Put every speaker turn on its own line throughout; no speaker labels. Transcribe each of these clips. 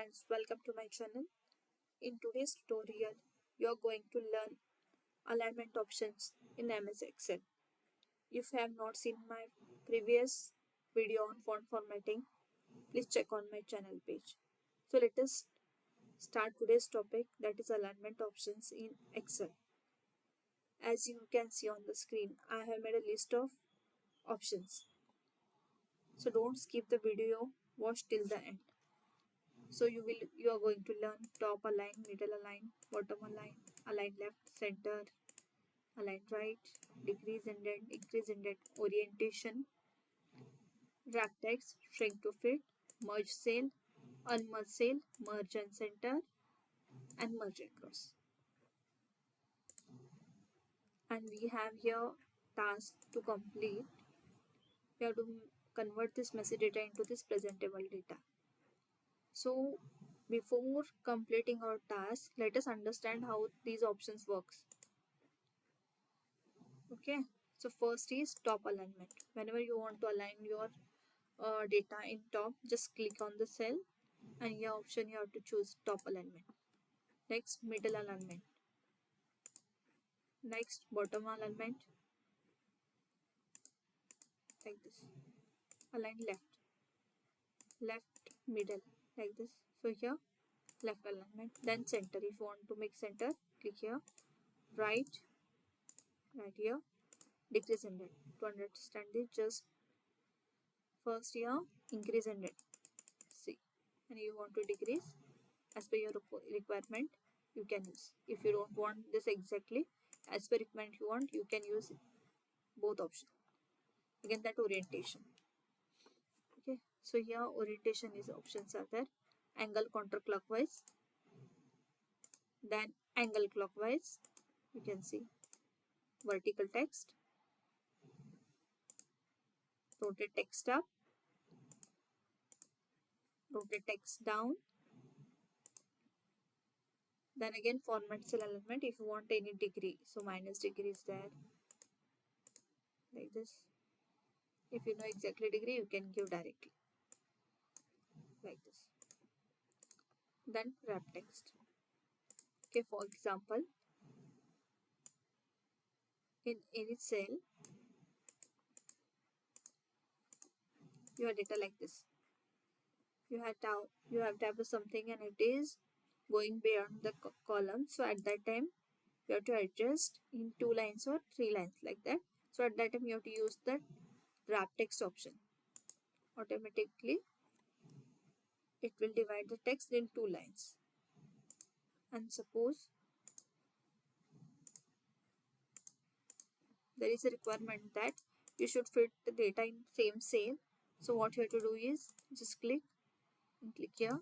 friends, welcome to my channel. In today's tutorial, you are going to learn alignment options in MS Excel. If you have not seen my previous video on font formatting, please check on my channel page. So let us start today's topic, that is alignment options in Excel. As you can see on the screen, I have made a list of options. So don't skip the video, watch till the end. So you are going to learn top align, middle align, bottom align, align left, center, align right, decrease indent, increase indent, orientation, wrap text, shrink to fit, merge cell, unmerge cell, merge and center, and merge across. And we have here task to complete. We have to convert this messy data into this presentable data. So before completing our task, let us understand how these options works. Okay, so first is top alignment. Whenever you want to align your data in top, just click on the cell and here option you have to choose top alignment. Next, middle alignment. Next, bottom alignment, like this. Align left, left, middle, like this. So here left alignment. Then center. If you want to make center, click here. Right, right here. Decrease indent. To understand this, just first here increase indent. See, and you want to decrease as per your requirement, you can use. If you don't want this exactly as per requirement you want, you can use both options. Again, that orientation. Okay, so here orientation is options are there. Angle counterclockwise, then angle clockwise. You can see vertical text, rotate text up, rotate text down. Then again format cell alignment if you want any degree, so minus degree is there, like this. If you know exactly degree, you can give directly, like this. Then wrap text. Okay, for example, in any cell, you have data like this. You have to have something and it is going beyond the column. So at that time, you have to adjust in 2 lines or 3 lines, like that. So at that time, you have to use the wrap text option. Automatically, it will divide the text in 2 lines. And suppose there is a requirement that you should fit the data in same cell. So what you have to do is just click and click here.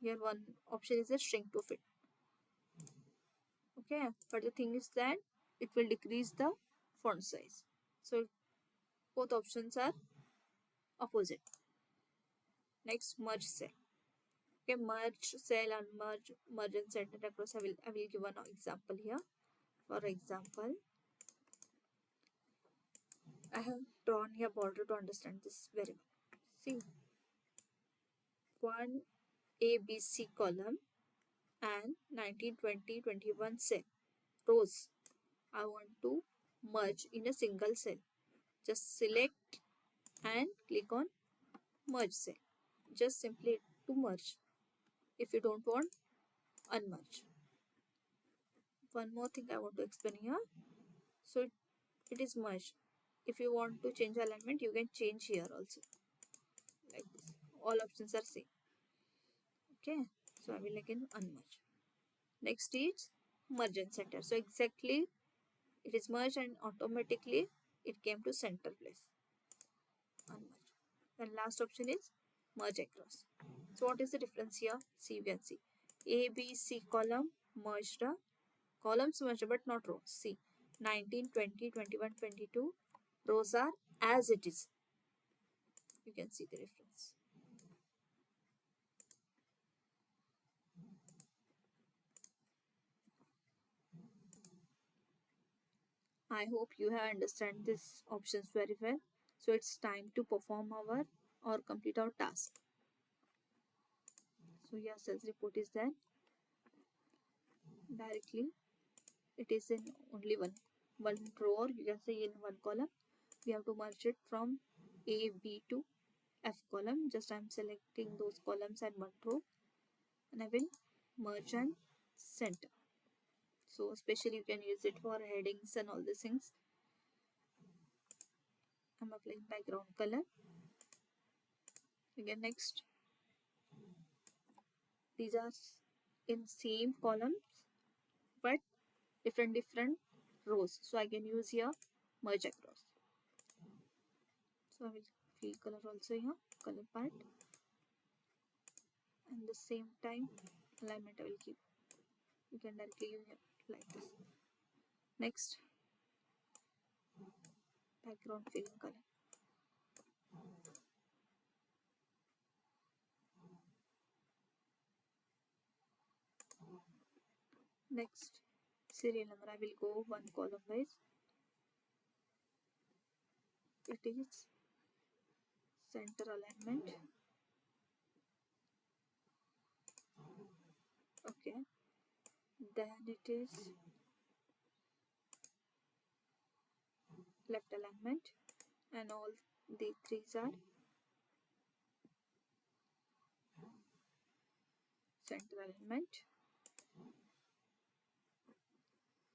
Here one option is a shrink to fit. Okay, but the thing is that it will decrease the font size. So both options are opposite. Next, merge cell. Okay, merge cell and merge and center across. I will give an example here. For example, I have drawn here border to understand this very well. See, one ABC column and 19, 20, 21 cell rows. I want to merge in a single cell. Just select and click on merge cell. Just simply to merge. If you don't want, unmerge. One more thing I want to explain here. So it is merged. If you want to change alignment, you can change here also, like this. All options are same. Okay, so I will again unmerge. Next is merge and center. So exactly it is merged and automatically it came to center place. Unmerge. Then last option is merge across. So what is the difference here? See, you can see A, B, C column merged, columns merged but not rows. See, 19, 20, 21, 22 rows are as it is. You can see the difference. I hope you have understand these options very well. So it's time to perform our or complete our task. So your sales report is there directly. It is in only one row, or you can say in one column. We have to merge it from A, B to F column. Just I'm selecting those columns and one row, and I will merge and center. So especially you can use it for headings and all these things. I'm applying background color. Again, next, these are in same columns but different rows. So I can use here merge across. So I will fill color also here, color part, and the same time alignment I will keep. You can directly use it like this. Next, background filling color. Next, serial number. I will go one column wise. It is center alignment. Okay. Then it is left alignment, and all the three are center alignment.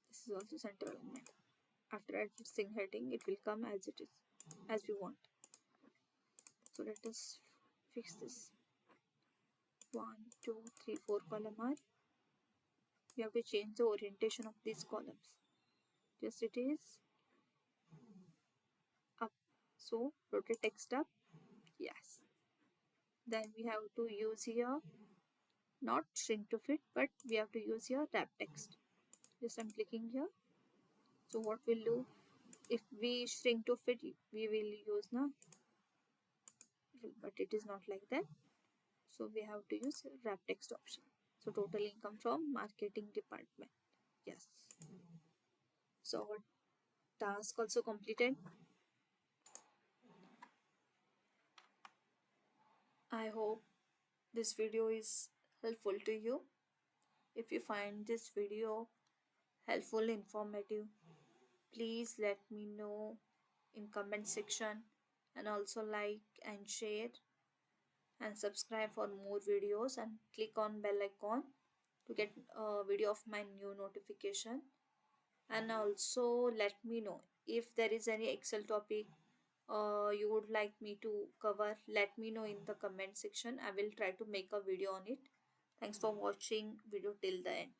This is also center alignment. After adding heading, it will come as it is, as we want. So let us fix this. 1, 2, 3, 4 column are. We have to change the orientation of these columns. Just it is up. So rotate text up. Yes. Then we have to use here not shrink to fit, but we have to use here wrap text. Just I'm clicking here. So what we'll do, if we shrink to fit, we will use now, but it is not like that. So we have to use wrap text option. So total income from marketing department. Yes. So our task also completed. I hope this video is helpful to you. If you find this video helpful, informative, please let me know in comment section, and also like and share and subscribe for more videos, and click on bell icon to get a video of my new notification. And also let me know if there is any Excel topic you would like me to cover. Let me know in the comment section. I will try to make a video on it. Thanks for watching video till the end.